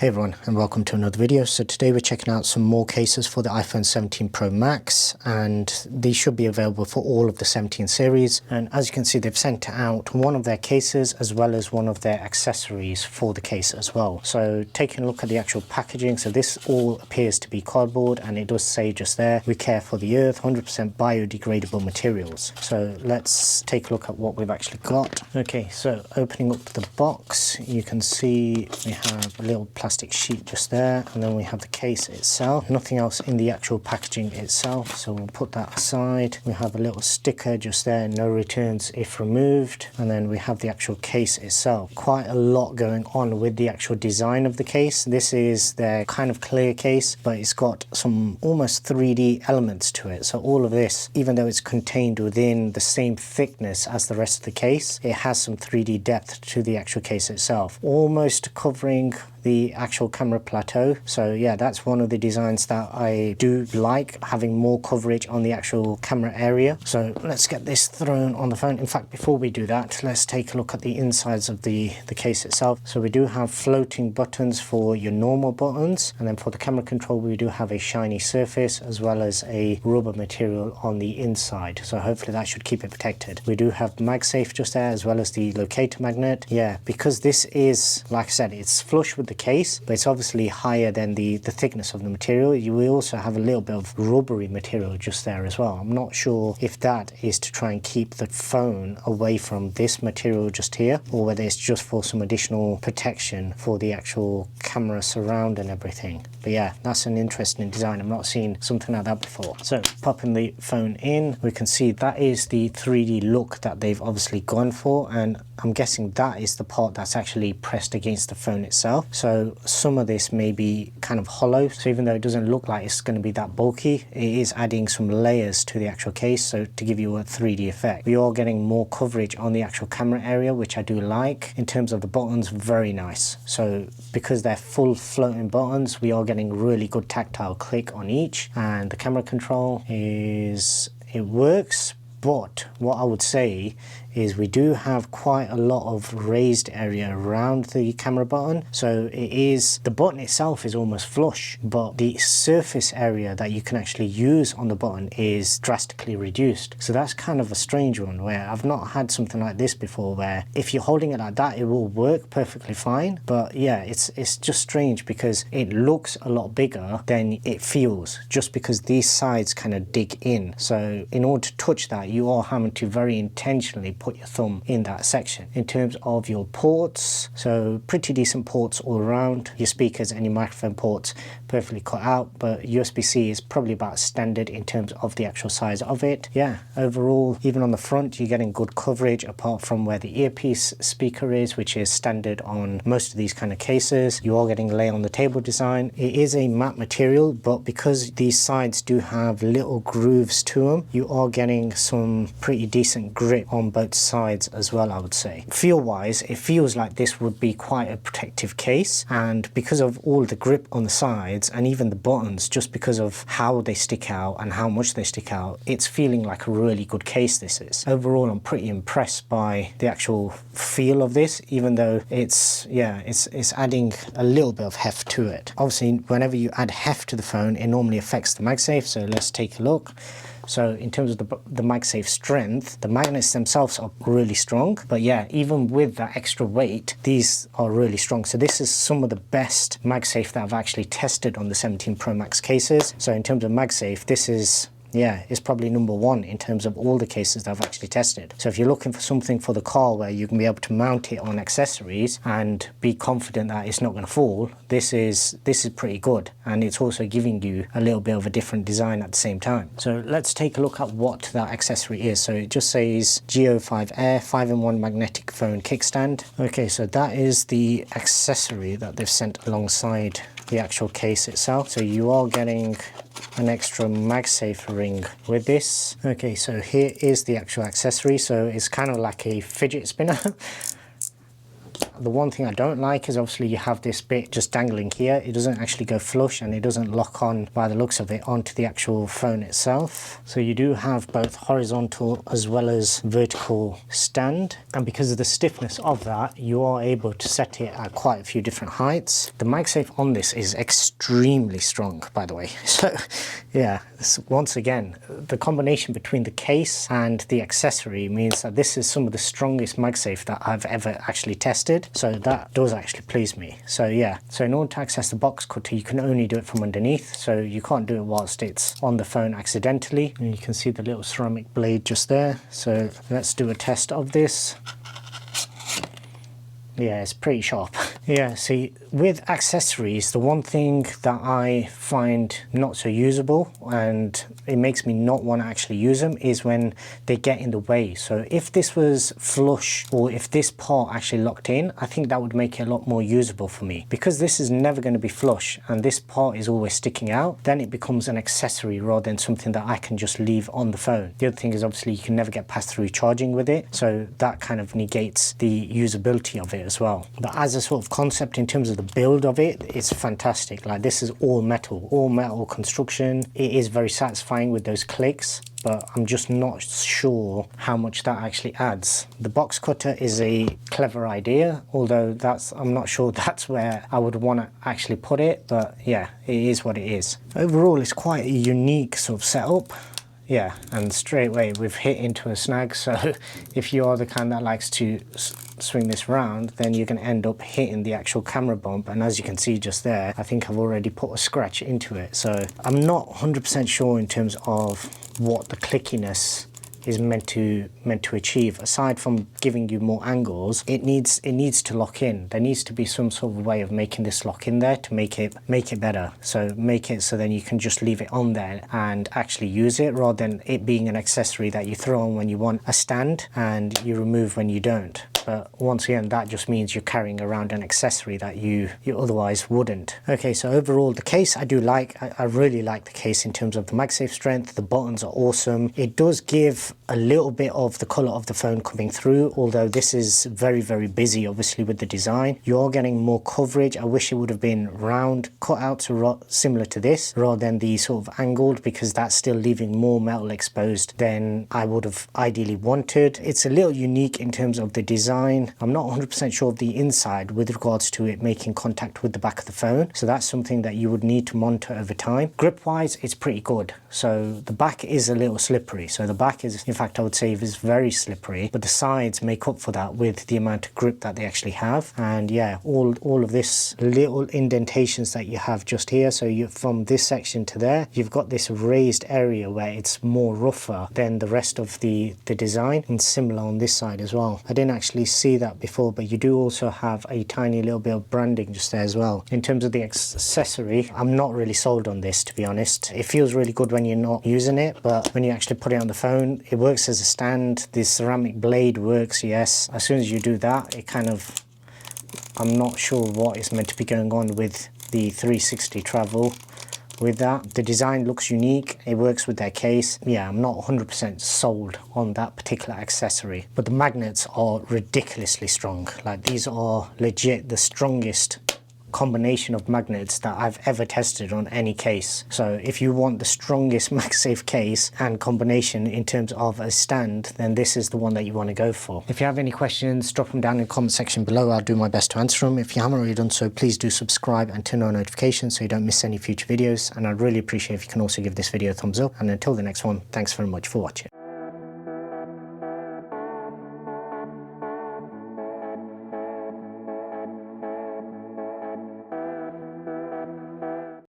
Hey everyone, and welcome to another video. So today we're checking out some more cases for the iPhone 17 Pro Max, and these should be available for all of the 17 series. And as you can see, they've sent out one of their cases as well as one of their accessories for the case as well. So taking a look at the actual packaging, so this all appears to be cardboard, and it does say just there, we care for the earth, 100% biodegradable materials. So let's take a look at what we've actually got. Okay, so opening up the box, you can see we have a little plastic sheet just there, and then we have the case itself. Nothing else in the actual packaging itself, so we'll put that aside. We have a little sticker just there, no returns if removed, and then we have the actual case itself. Quite a lot going on with the actual design of the case. This is their kind of clear case, but it's got some almost 3D elements to it. So all of this, even though it's contained within the same thickness as the rest of the case, it has some 3D depth to the actual case itself, almost covering the actual camera plateau. So yeah, that's one of the designs that I do like, having more coverage on the actual camera area. So let's get this thrown on the phone. In fact, before we do that, let's take a look at the insides of the case itself. So we do have floating buttons for your normal buttons, and then for the camera control we do have a shiny surface as well as a rubber material on the inside, so hopefully that should keep it protected. We do have MagSafe just there as well as the locator magnet. Yeah, because this is, like I said, it's flush with the case, but it's obviously higher than the thickness of the material. You will also have a little bit of rubbery material just there as well. I'm not sure if that is to try and keep the phone away from this material just here, or whether it's just for some additional protection for the actual camera surround and everything. But yeah, that's an interesting design. I've not seen something like that before. So popping the phone in, we can see that is the 3D look that they've obviously gone for, and I'm guessing that is the part that's actually pressed against the phone itself. So some of this may be kind of hollow, so even though it doesn't look like it's going to be that bulky, it is adding some layers to the actual case, so to give you a 3D effect. We are getting more coverage on the actual camera area, which I do like. In terms of the buttons, very nice. So because they're full floating buttons, we are getting really good tactile click on each, and the camera control it works. But what I would say is we do have quite a lot of raised area around the camera button. So the button itself is almost flush, but the surface area that you can actually use on the button is drastically reduced. So that's kind of a strange one, where I've not had something like this before, where if you're holding it like that, it will work perfectly fine. But yeah, it's just strange because it looks a lot bigger than it feels, just because these sides kind of dig in. So in order to touch that, you are having to very intentionally put your thumb in that section. In terms of your ports, so pretty decent ports all around. Your speakers and your microphone ports perfectly cut out, but USB-C is probably about standard in terms of the actual size of it. Yeah, overall, even on the front, you're getting good coverage apart from where the earpiece speaker is, which is standard on most of these kind of cases. You are getting lay on the table design. It is a matte material, but because these sides do have little grooves to them, you are getting some pretty decent grip on both sides as well, I would say. Feel wise, it feels like this would be quite a protective case, and because of all the grip on the sides and even the buttons, just because of how they stick out and how much they stick out, it's feeling like a really good case, this is. Overall, I'm pretty impressed by the actual feel of this, even though it's adding a little bit of heft to it. Obviously, whenever you add heft to the phone, it normally affects the MagSafe, so let's take a look. So in terms of the MagSafe strength, the magnets themselves are really strong, but yeah, even with that extra weight, these are really strong. So this is some of the best MagSafe that I've actually tested on the 17 Pro Max cases. So in terms of MagSafe, this is, yeah, it's probably number one in terms of all the cases that I've actually tested. So if you're looking for something for the car where you can be able to mount it on accessories and be confident that it's not going to fall, this is pretty good, and it's also giving you a little bit of a different design at the same time. So let's take a look at what that accessory is. So it just says Go5 Air 5-in-1 magnetic phone kickstand. Okay, so that is the accessory that they've sent alongside the actual case itself. So you are getting an extra MagSafe ring with this. Okay, so here is the actual accessory. So it's kind of like a fidget spinner. The one thing I don't like is obviously you have this bit just dangling here. It doesn't actually go flush, and it doesn't lock on, by the looks of it, onto the actual phone itself. So you do have both horizontal as well as vertical stand, and because of the stiffness of that, you are able to set it at quite a few different heights. The MagSafe on this is extremely strong, by the way. So yeah, once again, the combination between the case and the accessory means that this is some of the strongest MagSafe that I've ever actually tested. So that does actually please me. So yeah, so in order to access the box cutter, you can only do it from underneath. So you can't do it whilst it's on the phone accidentally. And you can see the little ceramic blade just there. So let's do a test of this. Yeah, it's pretty sharp. Yeah, see, with accessories, the one thing that I find not so usable, and it makes me not want to actually use them, is when they get in the way. So if this was flush, or if this part actually locked in, I think that would make it a lot more usable for me. Because this is never going to be flush, and this part is always sticking out, then it becomes an accessory rather than something that I can just leave on the phone. The other thing is obviously you can never get pass-through charging with it, so that kind of negates the usability of it as well. But as a sort of concept in terms of the build of it, it's fantastic. Like, this is all metal construction. It is very satisfying with those clicks, but I'm just not sure how much that actually adds. The box cutter is a clever idea, although I'm not sure that's where I would want to actually put it, but yeah, it is what it is. Overall, it's quite a unique sort of setup. Yeah, and straight away we've hit into a snag, so if you are the kind that likes to swing this round, then you're going to end up hitting the actual camera bump, and as you can see just there, I think I've already put a scratch into it. So I'm not 100% sure in terms of what the clickiness is meant to achieve. Aside from giving you more angles, it needs to lock in. There needs to be some sort of way of making this lock in there to make it better. So make it so then you can just leave it on there and actually use it, rather than it being an accessory that you throw on when you want a stand and you remove when you don't. But once again, that just means you're carrying around an accessory that you otherwise wouldn't. Okay, so overall the case I do like. I really like the case in terms of the MagSafe strength. The buttons are awesome. It does give a little bit of the color of the phone coming through, although this is very, very busy obviously with the design. You are getting more coverage. I wish it would have been round cutouts similar to this, rather than the sort of angled, because that's still leaving more metal exposed than I would have ideally wanted. It's a little unique in terms of the design. I'm not 100% sure of the inside with regards to it making contact with the back of the phone, so that's something that you would need to monitor over time. Grip wise, it's pretty good. So the back is a little slippery. So the back is, in fact, I would say is very slippery, but the sides make up for that with the amount of grip that they actually have. And yeah, all of this little indentations that you have just here, so you from this section to there, you've got this raised area where it's more rougher than the rest of the design, and similar on this side as well. I didn't actually see that before, but you do also have a tiny little bit of branding just there as well. In terms of the accessory, I'm not really sold on this, to be honest. It feels really good when you're not using it, but when you actually put it on the phone, it works as a stand. The ceramic blade works, yes. As soon as you do that, it kind of, I'm not sure what is meant to be going on with the 360 travel. With that, the design looks unique, it works with their case. Yeah, I'm not 100% sold on that particular accessory, but the magnets are ridiculously strong. Like, these are legit the strongest combination of magnets that I've ever tested on any case. So if you want the strongest MagSafe case and combination in terms of a stand, then this is the one that you want to go for. If you have any questions, drop them down in the comment section below. I'll do my best to answer them. If you haven't already done so, please do subscribe and turn on notifications so you don't miss any future videos, and I'd really appreciate if you can also give this video a thumbs up. And until the next one, thanks very much for watching.